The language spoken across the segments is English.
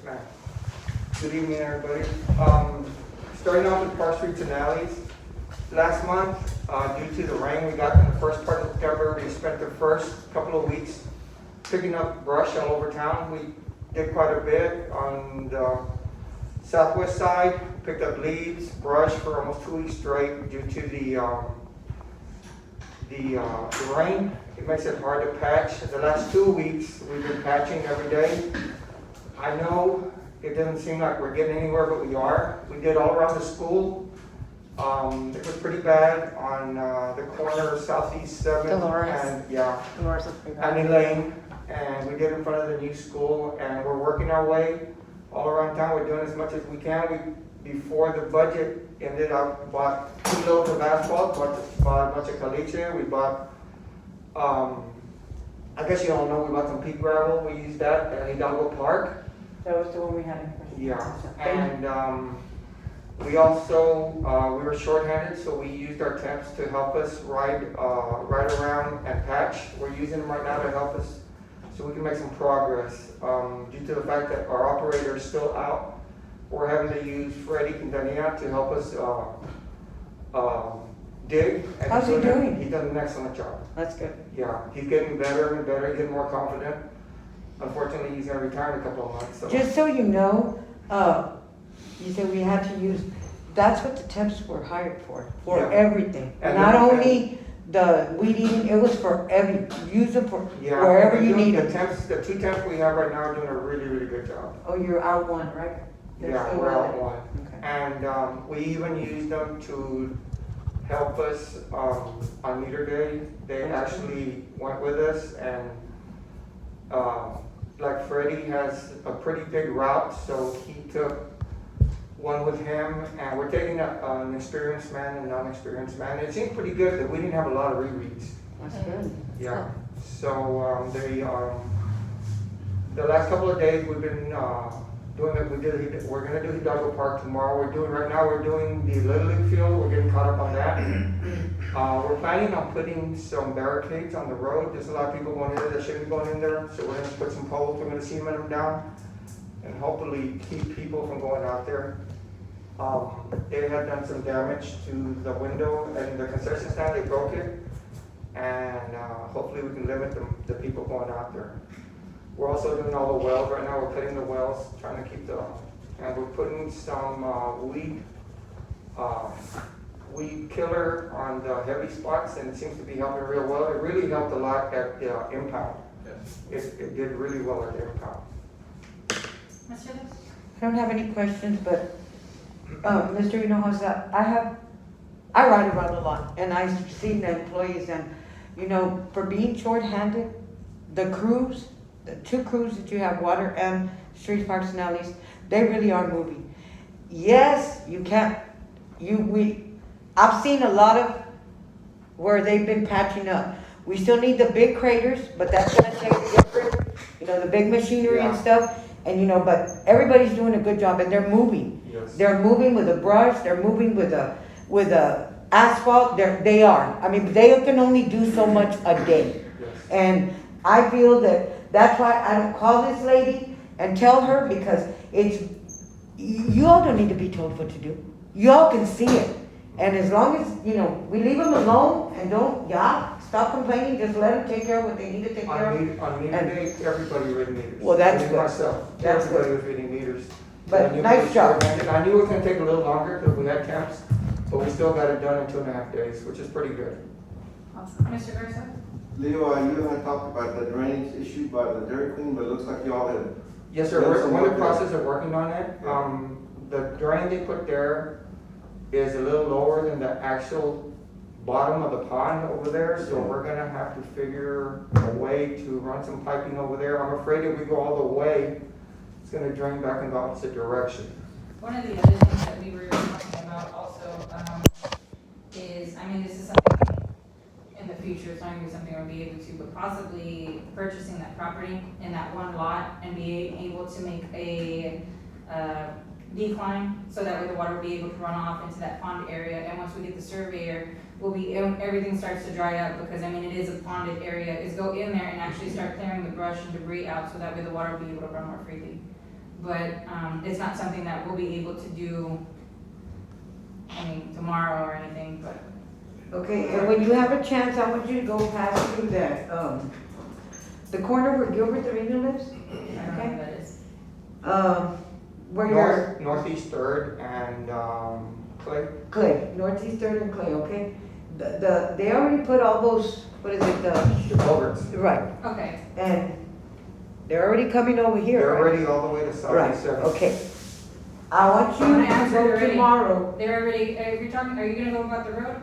ma'am. Good evening, everybody. Starting off with park streets and alleys. Last month, due to the rain we got in the first part of September, we spent the first couple of weeks picking up brush all over town. We did quite a bit on the southwest side, picked up leaves, brush for almost 2 weeks straight due to the rain. It makes it hard to patch. The last 2 weeks, we've been patching every day. I know it doesn't seem like we're getting anywhere, but we are. We did all around the school. It was pretty bad on the corner of Southeast 7th Dolores. and yeah, Dolores was pretty bad. Annie Lane, and we did in front of the new school, and we're working our way all around town. We're doing as much as we can. Before the budget ended, I bought 2 loads of asphalt, bought a bunch of caliche. We bought, I guess you don't know, we bought some pea gravel. We used that at Hidalgo Park. That was the one we had in question. Yeah, and we also, we were shorthanded, so we used our temps to help us ride around and patch. We're using them right now to help us so we can make some progress. Due to the fact that our operator is still out, we're having to use Freddie Quintanilla to help us dig. And How's he doing? He does an excellent job. That's good. Yeah, he's getting better and better, he's getting more confident. Unfortunately, he's gonna retire in a couple of months, so. Just so you know, you said we had to use, that's what the temps were hired for Yeah. everything. And Not then- only the weed eating, it was for use them for Yeah, wherever and you they're need doing- them. the 2 temps we have right now are doing a really, really good job. Oh, you're out one, right? They're Yeah, still we're out. out one. Okay. And we even used them to help us on meter day. They actually went with us, and like Freddie has a pretty big route, so he took one with him, and we're taking an experienced man and non-experienced man. It seemed pretty good that we didn't have a lot of rereads. That's good. Yeah, so the last couple of days we've been doing it. We're gonna do Hidalgo Park tomorrow. We're doing the Little League field. We're getting caught up on that. We're planning on putting some barricades on the road. There's a lot of people going in there that shouldn't be going in there, so we're gonna put some poles. We're gonna cement them down and hopefully keep people from going out there. They had done some damage to the window and the concession stand. They broke it, and hopefully we can limit the people going out there. We're also doing all the wells right now. We're cutting the wells, trying to keep and we're putting some weed killer on the heavy spots, and it seems to be helping real well. It really helped a lot at the impound. Yes. It did really well at the impound. Mr. Lewis? I don't have any questions, but, Mr. Hinojosa, I ride around a lot, and I've seen the employees, and, you know, for being short-handed, the crews, the 2 crews that you have, water and streets, parks, and alleys, they really are moving. Yes, you can't, I've seen a lot of where they've been patching up. We still need the big craters, but that's gonna take different, you know, the big machinery and Yeah. stuff. And you know, but everybody's doing a good job, and they're moving. Yes. They're moving with the brush, they're moving with the asphalt, they are. I mean, they can only do so much a day. Yes. And I feel that's why I don't call this lady and tell her, because you all don't need to be told what to do. You all can see it. And as long as, you know, we leave them alone and stop complaining, just let them take care of what they need to take care of. On meter And- day, everybody read meters. Well, that's Even good. myself, That's everybody good. was reading meters. But I knew nice we were job. short-handed. I knew it was gonna take a little longer because we had temps, but we still got it done in 2.5 days, which is pretty good. Awesome. Mr. Garza? Leo, you had talked about the drainage issue by the Dairy Queen, but it looks like y'all had. Yes, sir, Yes, we're in the okay. process of working on it. Yeah. The drain they put there is a little lower than the actual bottom of the pond over there, so we're gonna have to figure a way to run some piping over there. I'm afraid if we go all the way, it's gonna drain back in the opposite direction. One of the other things that we were talking about also, is, I mean, this is something in the future, it's not gonna be something we'll be able to, but possibly purchasing that property in that one lot and being able to make a, decline, so that way the water will be able to run off into that pond area, and once we get the surveyor, everything starts to dry up, because I mean, it is a ponded area, is go in there and actually start clearing the brush and debris out, so that way the water will be able to run more freely. but, it's not something that we'll be able to do, tomorrow or anything, but. Okay, and when you have a chance, I want you to go past through that, the corner where Gilbert Torino lives, I don't know what that is. where you're, Northeast Third and, Clay. Clay, Northeast Third and Clay, okay? They already put all those, what is it, The culverts. right, Okay, and they're already coming over here, They're right? already all the way to Right, Southeast Seven. okay. I want you I'm gonna to answer go already. tomorrow, they're already, are you gonna go about the road?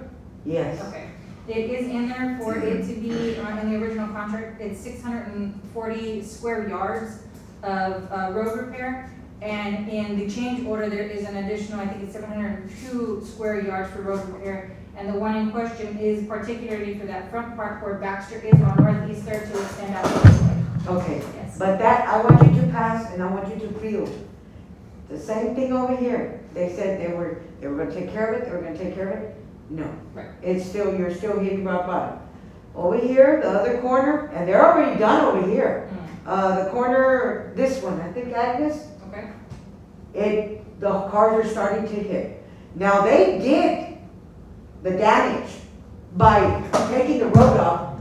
yes. Okay. It is in there for it to be, in the original contract, it's 640 square yards of, road repair. And in the change order, there is an additional, I think it's 702 square yards for road repair. And the one in question is particularly for that front part where Baxter is on Northeast Third to extend out this way. Okay, Yes. but that, I want you to pass and I want you to feel. The same thing over here. They said they were gonna take care of it, they were gonna take care of it. No. Right. It's still, you're still hitting rock bottom. Over here, the other corner, and they're already done over here. The corner, this one, I think Agnes, Okay. the cars are starting to hit. Now, they did the damage by taking the road off,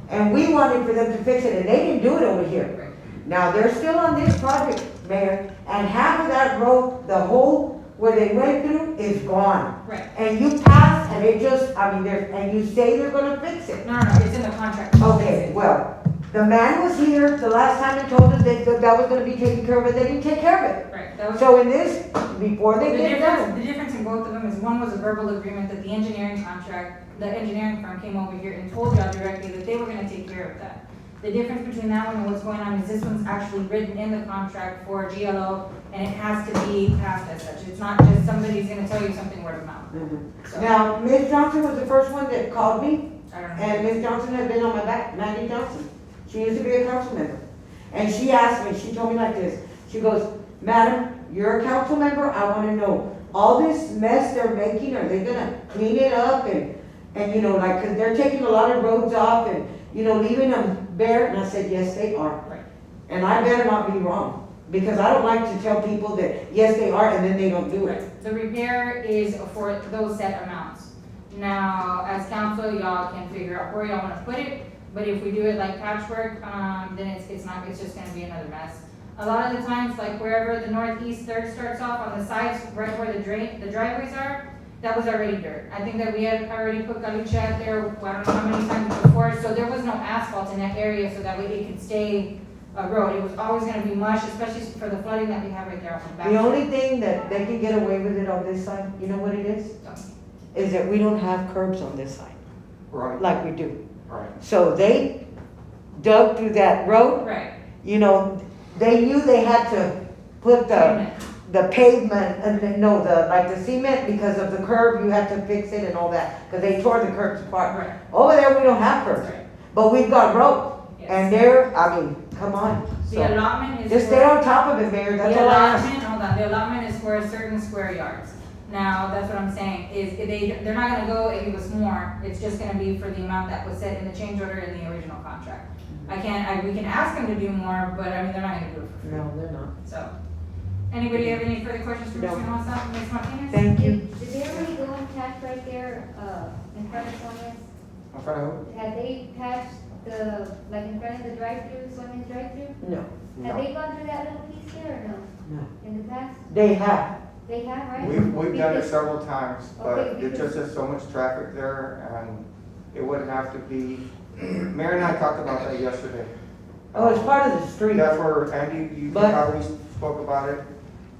and we wanted for them to fix it, and they didn't do it over here. Right. Now, they're still on this project, Mayor, and half of that road, the hole where they went through is gone. Right. And you pass, and it just, and you say they're gonna fix it. No, it's in the contract. Okay, well, the man was here the last time and told us that was gonna be taken care of, but they didn't take care of it. Right, that was. So in this, before they The get done. difference in both of them is one was a verbal agreement that the engineering firm came over here and told y'all directly that they were gonna take care of that. The difference between that one and what's going on is this one's actually written in the contract for GLO, and it has to be passed as such. It's not just somebody's gonna tell you something word of mouth. So, Now, Ms. Johnson was the first one that called me, I don't know. and Ms. Johnson has been on my back, Mandy Johnson. She used to be a council member. And she asked me, she told me like this, she goes, Madam, you're a council member, I wanna know, all this mess they're making, are they gonna clean it up and you know, like, cause they're taking a lot of roads off and, you know, leaving them bare, and I said, yes, they are. Right. And I better not be wrong, because I don't like to tell people that, yes, they are, and then they don't do it. Right. The repair is for those set amounts. Now, as council, y'all can figure out where y'all wanna put it, but if we do it like patchwork, then it's just gonna be another mess. A lot of the times, like wherever the Northeast Third starts off on the sides, right where the driveways are, that was already dirt. I think that we had already put caliche out there, I don't know how many times before, so there was no asphalt in that area, so that way it could stay a road. It was always gonna be mush, especially for the flooding that we have right there on the back. The only thing that they can get away with it on this side, you know what it is? Is that we don't have curbs on this side, Right, like we do. right. So they dug through that road, Right. you know, they knew they had to put the pavement, and like the cement, because of the curb, you had to fix it and all that, because they tore the curbs apart. Right. Over there, we don't have curbs, Right. but we've got road, Yes. and there, I mean, come on. The So, allotment is. just for- stay on top of it, Mayor, that's The all I ask. allotment, hold on, the allotment is for certain square yards. Now, that's what I'm saying, is they're not gonna go and give us more, it's just gonna be for the amount that was set in the change order in the original contract. We can ask them to do more, but I mean, they're not gonna do it for free, No, they're not. so. Anybody have any further questions for No. Mr. Noasa, Ms. Martinez? Thank you. Did they already go and patch right there, in front of Sonia's? I'm trying to, Had they patched like in front of the drive-through, Sonia's drive-through? No, Have no. they gone through that little piece there or no? no. In the past? They have. They have, right? We've done it Because- several times, but Okay, it just has so much traffic there, and it wouldn't have to be, Mayor and I talked about that yesterday. Oh, it's part of the street. That's where, Andy, you But- probably spoke about it.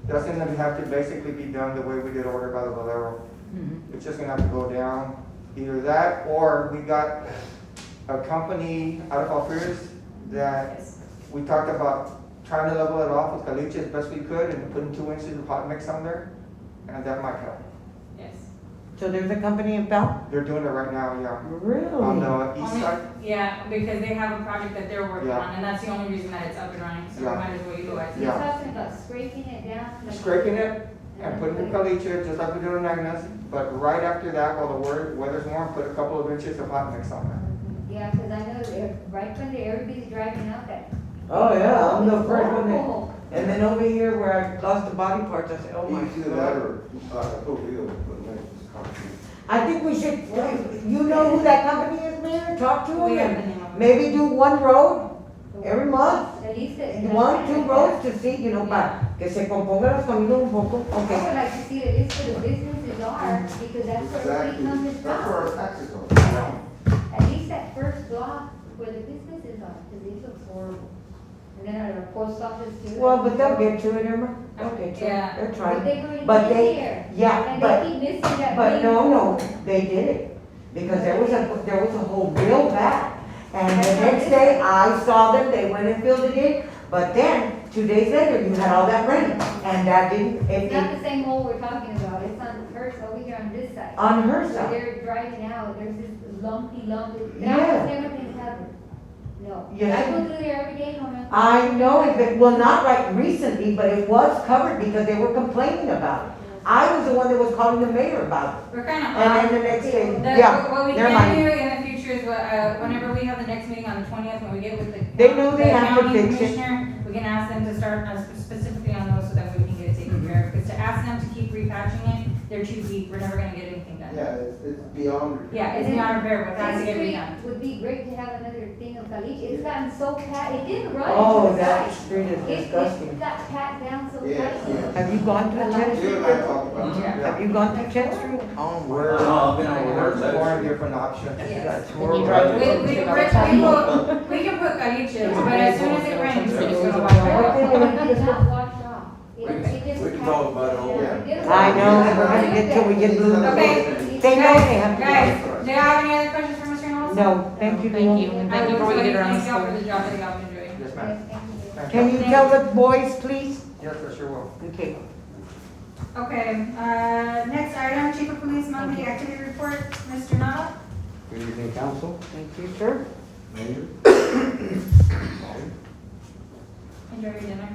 That's gonna have to basically be done the way we did over by the Valero. Mhm. It's just gonna have to go down, either that, or we got a company out of Alfredas that Yes. we talked about trying to level it off with caliche as best we could and putting 2 inches of hot mix on there, and that might help. Yes. So there's a company in Bell? They're doing it right now, yeah. Really? On the east Only- side, Yeah, because they have a project that they're working Yeah. on, and that's the only reason that it's up and running, so we Yeah. might as well utilize it. You're Yeah. talking about scraping it down? like- scraping it and putting the caliche, just like we did on Agnes, but right after that, while the weather's warm, put a couple of inches of hot mix on there. Yeah, cause I know right when everybody's driving up that. Oh, yeah, I'm the first one that, Horrible. And then over here where I lost the body parts, I said, oh my Either that God. or, Coville, but no, it's concrete. I think we should, you know who that company is, Mayor? Talk to We have the them. name of it. Maybe do one road every month. At least it. 1, 2 roads to see, you know, para que se compongan los caminos un poco. I would Okay. like to see the list where the businesses are, because that's where the Exactly, free comes that's where our from. taxes are. At least that first block where the businesses are, because it looks horrible. And then our post office too. Well, but they'll get to it, Irma. They'll get to it. Yeah. They're But trying. they've already But been they- here. Yeah, And but, they keep missing that. but green no, zone. they did it. Because there was a whole bill back. And the next day, I saw them, they went and filled it in. But then, 2 days later, you had all that rain. And that didn't, It's not the same hole we're talking about, it's on the first, over here on this side. on her Where side. they're driving out, there's this lumpy, that Yeah. was never been covered. No. Yes. I go through there every day, Norman. I know it, but, well, not right recently, but it was covered because they were complaining about it. I was the one that was calling the mayor about it. We're kind of. And then the next day, The- yeah, What we never can mind. do in the future is, whenever we have the next meeting on the 20th, when we get with the. They know they the have to county fix it. commissioner, we can ask them to start specifically on those so that we can get it taken care of. Because to ask them to keep repatching it, they're too deep, we're never gonna get anything done. Yeah, it's beyond. Yeah, it's beyond repair, but that's to get Street redone. would be great to have another thing of caliche, it's gotten so pat, it didn't run Oh, into the that side. street is disgusting. It got pat down so Yeah, tight. yeah. Have you gone to 10th You Street? and I talked about it. Yeah. Have you gone to 10th Street? Oh, my. We're, No, I've been over there. we're exploring different options. Yes. That's When where you we're drive at. it, We can put caliche, but as soon as it rains, it's gonna wash Okay. right off. It did not wash off. We can talk about it all. I know, we're gonna get till we get blue. Okay. They know they have to. Guys, do you have any other questions for Mr. Knowles? No, thank you. Thank you, Lou. and thank you for what you did around the Thank y'all for school. the job that y'all been doing. Yes, ma'am. Thank Can you tell the boys, please? Yes, I sure will. Okay. Okay, next item, Chief of Police monthly activity report, Mr. Nava. Good evening, council, Thank you, sir. mayor. Enjoy your dinner.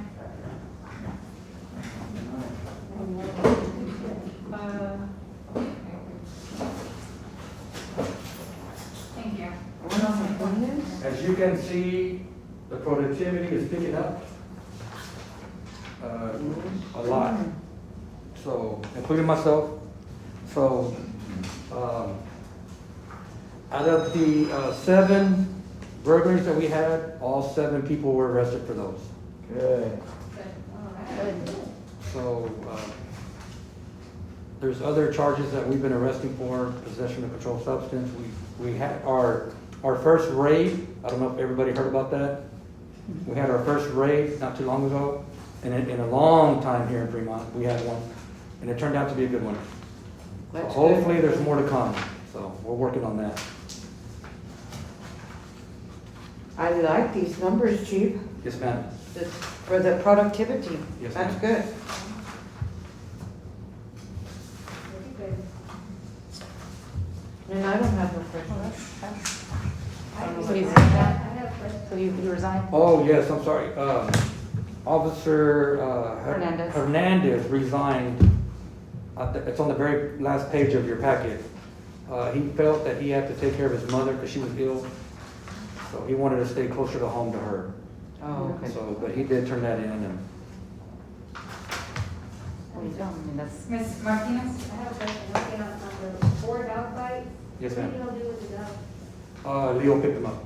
Thank you. As you can see, the productivity is picking up a lot. So, including myself. So, out of the 7 burglaries that we had, all 7 people were arrested for those. Good. So, there's other charges that we've been arresting for, possession of controlled substance. We had our first raid, I don't know if everybody heard about that. We had our first raid not too long ago, and in a long time here in Premont, we had one, and it turned out to be a good one. So That's hopefully good. there's more to come, so we're working on that. I like these numbers, chief, Yes, ma'am. for the productivity. Yes, That's ma'am. good. And I don't have no questions. So he's- I have a question. So you resigned? Oh, yes, I'm sorry. Officer Hernandez. Hernandez resigned. It's on the very last page of your packet. He felt that he had to take care of his mother because she was ill. So he wanted to stay closer to home to her. Oh, okay. So, but he did turn that in and, What are you doing? I mean, that's, Ms. Martinez? I have a question, okay, on the 4 dog bites. yes, What do ma'am. you do with the dog? Leo picked him up.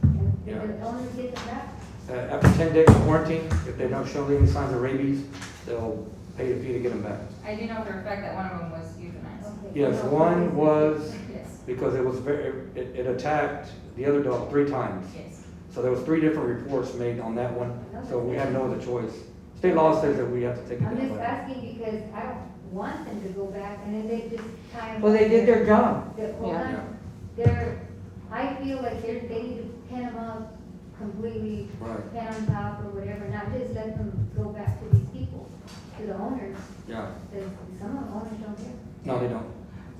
Okay. Yeah. And the owner get them back? After 10 days quarantine, if they don't show any signs of rabies, they'll pay a fee to get them back. I do know for a fact that one of them was euthanized. Okay. Yes, one was Yes, because it attacked the other dog 3 times. yes. So there was 3 different reports made on that one, so we had no other choice. State law says that we have to take it I'm just down. asking because I don't want them to go back and then they just tie them. Well, they did their job. Hold Yeah. on, they're, I feel like they need to pin them up completely, Right, pin on top or whatever, not just let them go back to these people, to the owners. yeah. Because some of the owners don't care. No, they don't.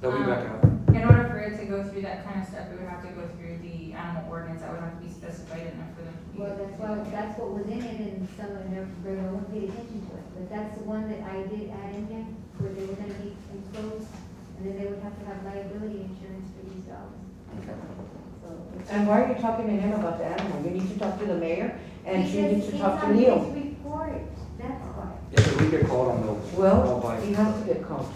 They'll be back out. In order for it to go through that kind of stuff, it would have to go through the animal ordinance, that would have to be specified in there for them to be. Well, that's what was in it and some of them never, no one paid attention to it. But that's the one that I did add in there, where they were gonna be enclosed, and then they would have to have liability insurance for these dogs. Okay. So it's- And why are you talking to him about the animal? You need to talk to the mayor, and she Because needs to it's talk to on Neil. his report. get called on those. I'll Well, buy he it. has to get called.